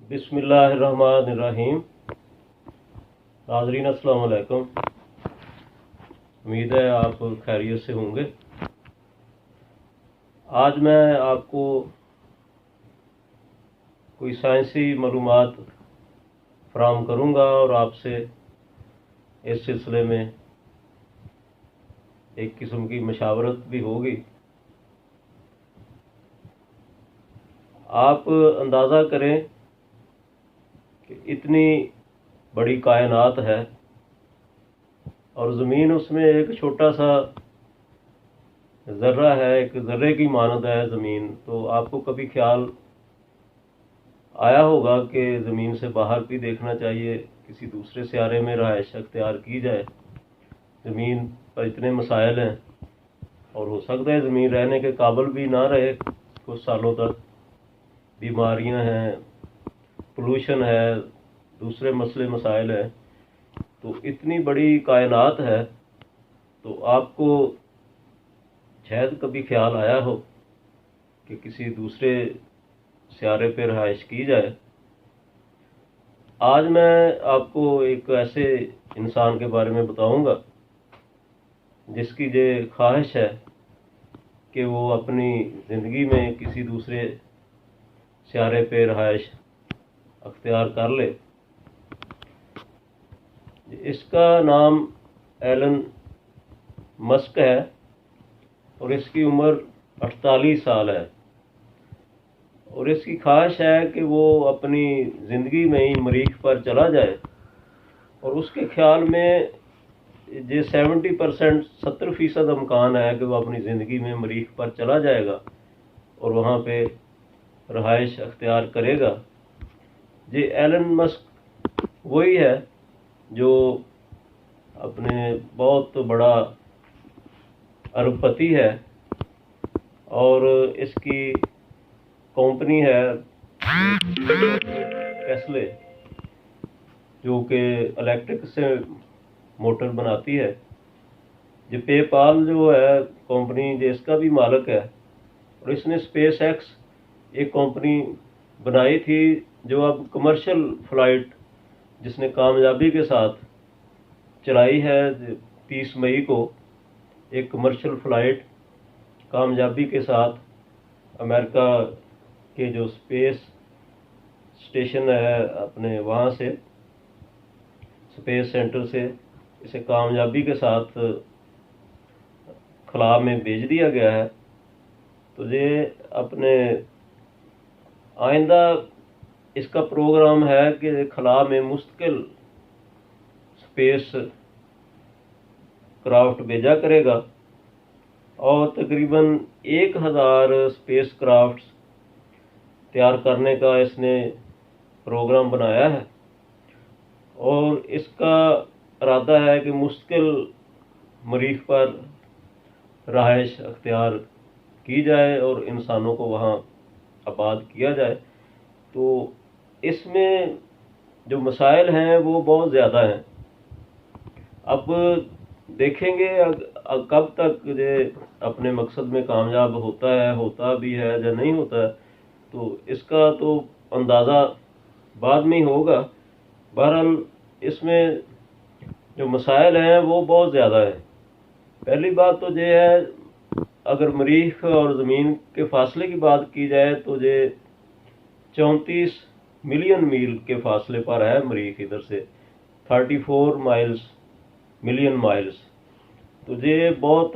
बिस्मिल्लाहिर्रहमानिर्रहीम। नाज़रीन अस्सलाम वालेकुम। उम्मीद है आप खैरियत से होंगे। आज मैं आपको कोई साइंसी मालूमात फराहम करूंगा और आपसे इस सिलसिले में एक किस्म की मशावरत भी होगी। आप अंदाज़ा करें कि इतनी बड़ी कायनात है और ज़मीन उसमें एक छोटा सा ज़र्रा है, एक ज़र्रे की मानद है ज़मीन। तो आपको कभी ख्याल आया होगा कि ज़मीन से बाहर भी देखना चाहिए, किसी दूसरे सियारे में रहाइश अख्तियार की जाए। ज़मीन पर इतने मसाइल हैं और हो सकता है ज़मीन रहने के काबिल भी ना रहे कुछ सालों तक। बीमारियां हैं, पोल्यूशन है, दूसरे मसले मसाइल हैं। तो इतनी बड़ी कायनात है, तो आपको शायद कभी ख्याल आया हो कि किसी दूसरे सियारे पर रहाइश की जाए। आज मैं आपको एक ऐसे इंसान के बारे में बताऊंगा जिसकी ये ख्वाहिश है कि वो अपनी ज़िंदगी में किसी दूसरे सियारे पर रहाइश अख्तियार कर ले। इसका नाम एलन मस्क है और इसकी उम्र 48 साल है और इसकी ख्वाहिश है कि वो अपनी ज़िंदगी में ही मरीख पर चला जाए। और उसके ख्याल में ये 70% इम्कान है कि वो अपनी ज़िंदगी में मरीख पर चला जाएगा और वहाँ पे रहाइश अख्तियार करेगा। ये एलन मस्क वही है जो अपने बहुत बड़ा अरबपति है और इसकी कंपनी है टेस्ला, जो कि इलेक्ट्रिक से मोटर बनाती है। जो पेपाल जो है कंपनी, जो इसका भी मालिक है। और इसने स्पेस एक्स एक कंपनी बनाई थी जो अब कमर्शियल फ़्लाइट जिसने कामयाबी के साथ चलाई है। 30 मई को एक कमर्शियल फ़्लाइट कामयाबी के साथ अमेरिका के जो स्पेस स्टेशन है अपने वहाँ से, स्पेस सेंटर से इसे कामयाबी के साथ खला में भेज दिया गया है। तो ये अपने आइंदा इसका प्रोग्राम है कि खला में मुस्तकिल स्पेस क्राफ्ट भेजा करेगा और तकरीबन 1000 स्पेस क्राफ्ट तैयार करने का इसने प्रोग्राम बनाया है। और इसका इरादा है कि मुस्तकिल मरीख पर रहाइश अख्तियार की जाए और इंसानों को वहाँ आबाद किया जाए। तो इसमें जो मसाइल हैं वो बहुत ज़्यादा हैं। अब देखेंगे कब तक ये अपने मकसद में कामयाब होता भी है या नहीं होता है, तो इसका तो अंदाज़ा बाद में ही होगा। बहरहाल इसमें जो मसाइल हैं वो बहुत ज़्यादा है। पहली बात तो ये है, अगर मरीख और ज़मीन के फासले की बात की जाए तो ये 34 मिलियन मील के फासले पर है मरीख इधर से, 34 मिलियन माइल्स। तो ये बहुत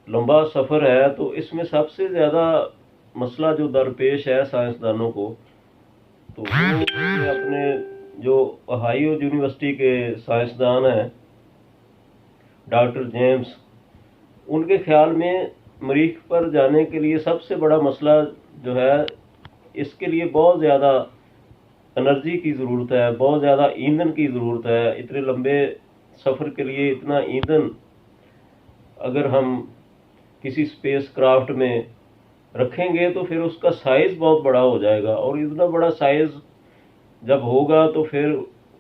लंबा सफ़र है। तो इसमें सबसे ज़्यादा मसला जो दरपेश है साइंसदानों को, तो वो अपने जो ओहायो यूनिवर्सिटी के साइंसदान हैं डॉक्टर जेम्स, उनके ख्याल में मरीख पर जाने के लिए सबसे बड़ा मसला जो है, इसके लिए बहुत ज़्यादा एनर्जी की ज़रूरत है, बहुत ज़्यादा ईंधन की ज़रूरत है। इतने लंबे सफ़र के लिए इतना ईंधन अगर हम किसी स्पेस क्राफ्ट में रखेंगे तो फिर उसका साइज़ बहुत बड़ा हो जाएगा और इतना बड़ा साइज़ जब होगा तो फिर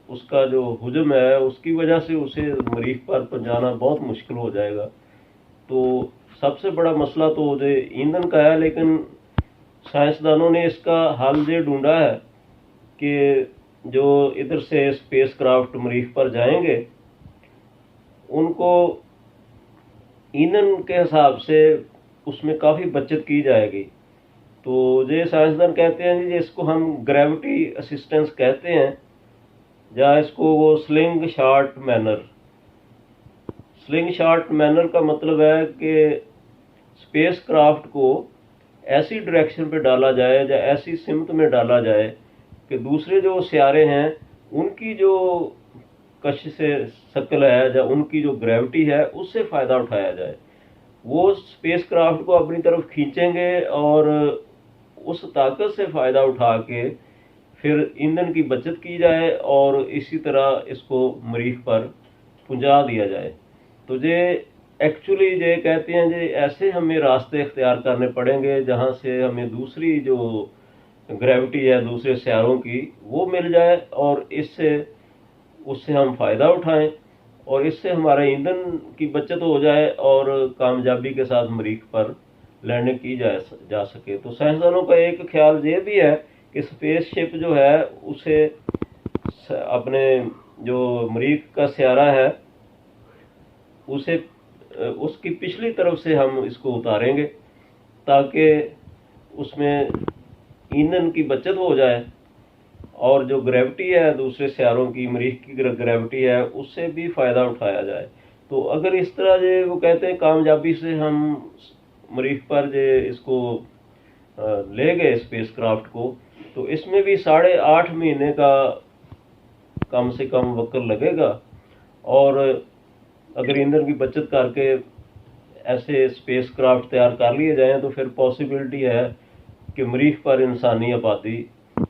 उसका जो हुजम है उसकी वजह से उसे मरीख पर पहुंचाना बहुत मुश्किल हो जाएगा। तो सबसे बड़ा मसला तो ईंधन का है, लेकिन साइंसदानों ने इसका हल ये ढूंढा है کہ جو ادھر سے اسپیس کرافٹ مریخ پر جائیں گے ان کو ایندھن کے حساب سے اس میں کافی بچت کی جائے گی. تو یہ سائنسدان کہتے ہیں جی اس کو ہم گریوٹی اسسٹنس کہتے ہیں، یا اس کو وہ sling shot manner. Sling shot manner کا مطلب ہے کہ اسپیس کرافٹ کو ایسی ڈائریکشن پہ ڈالا جائے یا ایسی سمت میں ڈالا جائے کہ دوسرے جو سیارے ہیں ان کی جو کشش ثقل ہے یا ان کی جو گریوٹی ہے اس سے فائدہ اٹھایا جائے. وہ اسپیس کرافٹ کو اپنی طرف کھینچیں گے اور اس طاقت سے فائدہ اٹھا کے پھر ایندھن کی بچت کی جائے اور اسی طرح اس کو مریخ پر پہنچا دیا جائے. تو یہ ایکچولی یہ کہتے ہیں جی ایسے ہمیں راستے اختیار کرنے پڑیں گے جہاں سے ہمیں دوسری جو گریوٹی ہے دوسرے سیاروں کی وہ مل جائے اور اس سے ہم فائدہ اٹھائیں اور اس سے ہمارا ایندھن کی بچت ہو جائے اور کامیابی کے ساتھ مریخ پر لینڈنگ کی جا سکے. تو سائنسدانوں کا ایک خیال یہ بھی ہے کہ اسپیس شپ جو ہے اسے اپنے جو مریخ کا سیارہ ہے اسے اس کی پچھلی طرف سے ہم اس کو اتاریں گے تاکہ اس میں ایندھن کی بچت ہو جائے اور جو گریوٹی ہے دوسرے سیاروں کی مریخ کی گریوٹی ہے اس سے بھی فائدہ اٹھایا جائے. تو اگر اس طرح وہ کہتے ہیں کامیابی سے ہم مریخ پر اس کو لے گئے اسپیس کرافٹ کو تو اس میں بھی 8.5 مہینے کا کم سے کم وقت لگے گا. اور اگر ایندھن کی بچت کر کے ایسے اسپیس کرافٹ تیار کر لیے جائیں تو پھر پاسبلٹی ہے کہ مریخ پر انسانی آبادی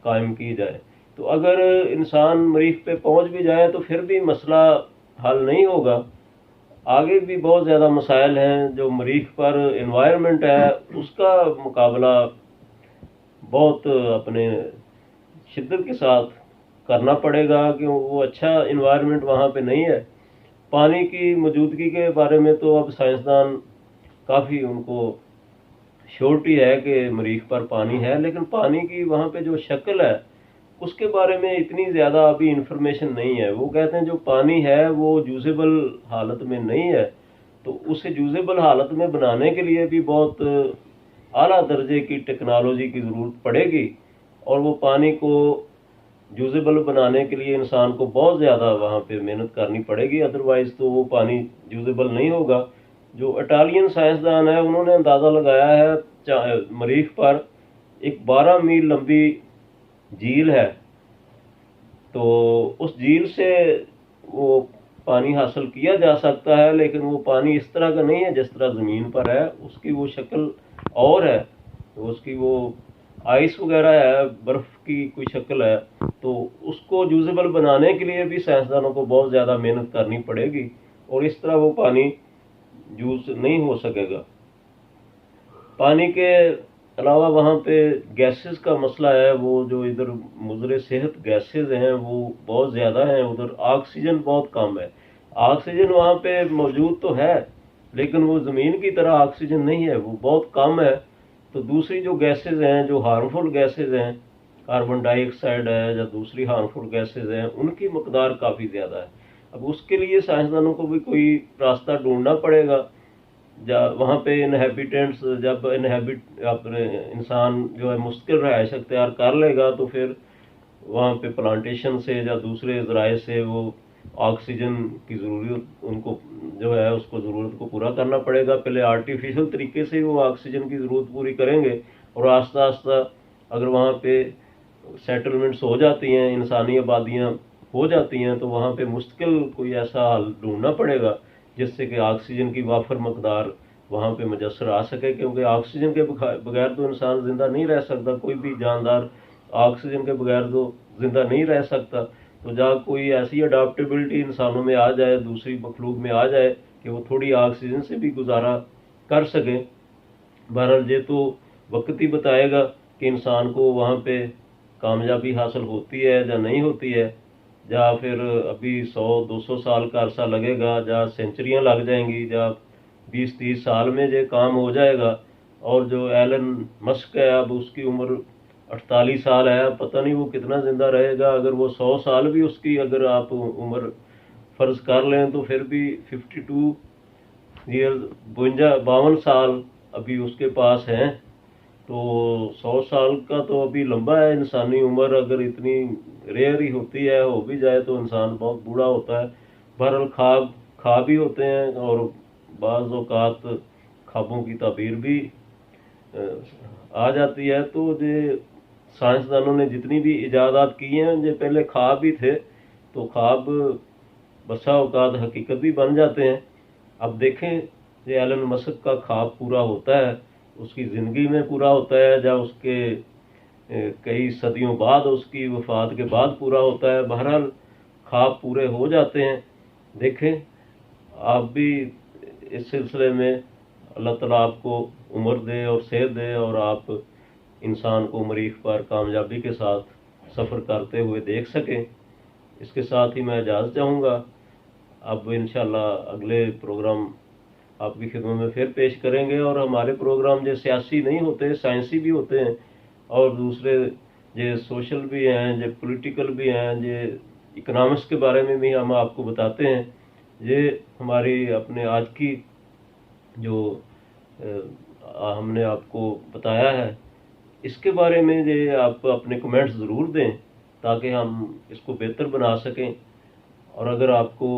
قائم کی جائے. تو اگر انسان مریخ پہ پہنچ بھی جائے تو پھر بھی مسئلہ حل نہیں ہوگا. آگے بھی بہت زیادہ مسائل ہیں. جو مریخ پر انوائرمنٹ ہے اس کا مقابلہ بہت اپنے شدت کے ساتھ کرنا پڑے گا کہ وہ اچھا انوائرمنٹ وہاں پہ نہیں ہے. پانی کی موجودگی کے بارے میں تو اب سائنسدان کافی ان کو شیورٹی ہے کہ مریخ پر پانی ہے، لیکن پانی کی وہاں پہ جو شکل ہے اس کے بارے میں اتنی زیادہ ابھی انفارمیشن نہیں ہے. وہ کہتے ہیں جو پانی ہے وہ یوزیبل حالت میں نہیں ہے، تو اسے یوزیبل حالت میں بنانے کے لیے بھی بہت اعلیٰ درجے کی ٹیکنالوجی کی ضرورت پڑے گی اور وہ پانی کو یوزیبل بنانے کے لیے انسان کو بہت زیادہ وہاں پہ محنت کرنی پڑے گی، ادروائز تو وہ پانی یوزیبل نہیں ہوگا. جو اٹالین سائنسدان ہے انہوں نے اندازہ لگایا ہے مریخ پر ایک 12 میل لمبی جھیل ہے، تو اس جھیل سے وہ پانی حاصل کیا جا سکتا ہے، لیکن وہ پانی اس طرح کا نہیں ہے جس طرح زمین پر ہے. اس کی وہ شکل اور ہے، اس کی وہ آئس وغیرہ ہے، برف کی کوئی شکل ہے. تو اس کو یوزیبل بنانے کے لیے بھی سائنسدانوں کو بہت زیادہ محنت کرنی پڑے گی اور اس طرح وہ پانی یوز نہیں ہو سکے گا. پانی کے علاوہ وہاں پہ گیسز کا مسئلہ ہے. وہ جو ادھر مضر صحت گیسز ہیں وہ بہت زیادہ ہیں. ادھر آکسیجن بہت کم ہے. آکسیجن وہاں پہ موجود تو ہے لیکن وہ زمین کی طرح آکسیجن نہیں ہے، وہ بہت کم ہے. تو دوسری جو گیسز ہیں جو ہارمفل گیسز ہیں، کاربن ڈائی آکسائڈ ہے یا دوسری ہارمفل گیسز ہیں، ان کی مقدار کافی زیادہ ہے. اب اس کے لیے سائنسدانوں کو بھی کوئی راستہ ڈھونڈنا پڑے گا. وہاں پہ انہیبیٹنٹس جب اپنے انسان جو ہے مستقل رہائش اختیار کر لے گا تو پھر وہاں پہ پلانٹیشن سے یا دوسرے ذرائع سے وہ آکسیجن کی ضرورت ان کو جو ہے اس کو ضرورت کو پورا کرنا پڑے گا. پہلے آرٹیفیشل طریقے سے وہ آکسیجن کی ضرورت پوری کریں گے اور آہستہ آہستہ اگر وہاں پہ سیٹلمنٹس ہو جاتی ہیں، انسانی آبادیاں ہو جاتی ہیں، تو وہاں پہ مستقل کوئی ایسا حل ڈھونڈنا پڑے گا جس سے کہ آکسیجن کی وافر مقدار وہاں پہ میسر آ سکے. کیونکہ آکسیجن کے بغیر تو انسان زندہ نہیں رہ سکتا، کوئی بھی جاندار آکسیجن کے بغیر تو زندہ نہیں رہ سکتا. تو جہاں کوئی ایسی اڈاپٹیبلٹی انسانوں میں آ جائے، دوسری مخلوق میں آ جائے کہ وہ تھوڑی آکسیجن سے بھی گزارا کر سکیں. بہرحال یہ تو وقت ہی بتائے گا کہ انسان کو وہاں پہ کامیابی حاصل ہوتی ہے یا نہیں ہوتی ہے، یا پھر ابھی 100-200 سال کا عرصہ لگے گا، یا سینچریاں لگ جائیں گی، یا 20-30 سال میں یہ کام ہو جائے گا. اور جو ایلن مسک ہے اب اس کی عمر 48 साल है, पता नहीं वो कितना ज़िंदा रहेगा। अगर वो 100 साल भी उसकी अगर आप उम्र फ़र्ज़ कर लें तो फिर भी 52 ईयर्स 52 साल अभी उसके पास हैं। तो 100 साल का तो अभी लंबा है। इंसानी उम्र अगर इतनी रेयर ही होती है, हो भी जाए तो इंसान बहुत बूढ़ा होता है। बहरहाल ख्वाब भी होते हैं और बाज़ औक़ात ख्वाबों की ताबीर भी आ जाती है। तो ये साइंसदानों ने जितनी भी इजादात की हैं, ये पहले ख्वाब ही थे, तो ख्वाब बसा औक़ात हकीकत भी बन जाते हैं। अब देखें, ये एलन मस्क का ख्वाब पूरा होता है, उसकी ज़िंदगी में पूरा होता है, या उसके कई सदियों बाद, उसकी वफ़ात के बाद पूरा होता है। बहरहाल ख्वाब पूरे हो जाते हैं। देखें, आप भी इस सिलसिले में अल्लाह ताला आपको उम्र दे और सेहत दे, और आप इंसान को मरीख पर कामयाबी के साथ सफ़र करते हुए देख सकें। इसके साथ ही मैं इजाज़त चाहूँगा। अब इंशाल्लाह अगले प्रोग्राम आपकी खिदमत में फिर पेश करेंगे। और हमारे प्रोग्राम जो सियासी नहीं होते, साइंसी भी होते हैं, और दूसरे जो सोशल भी हैं, जो पॉलिटिकल भी हैं, जो इकोनॉमिक्स के बारे में भी हम आपको बताते हैं। ये हमारी अपने आज की जो हमने आपको बताया है, इसके बारे में जो आप अपने कमेंट्स ज़रूर दें, ताकि हम इसको बेहतर बना सकें। और अगर आपको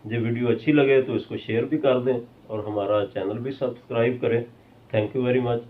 ये वीडियो अच्छी लगे तो इसको शेयर भी कर दें, और हमारा चैनल भी सब्सक्राइब करें। Thank you very much.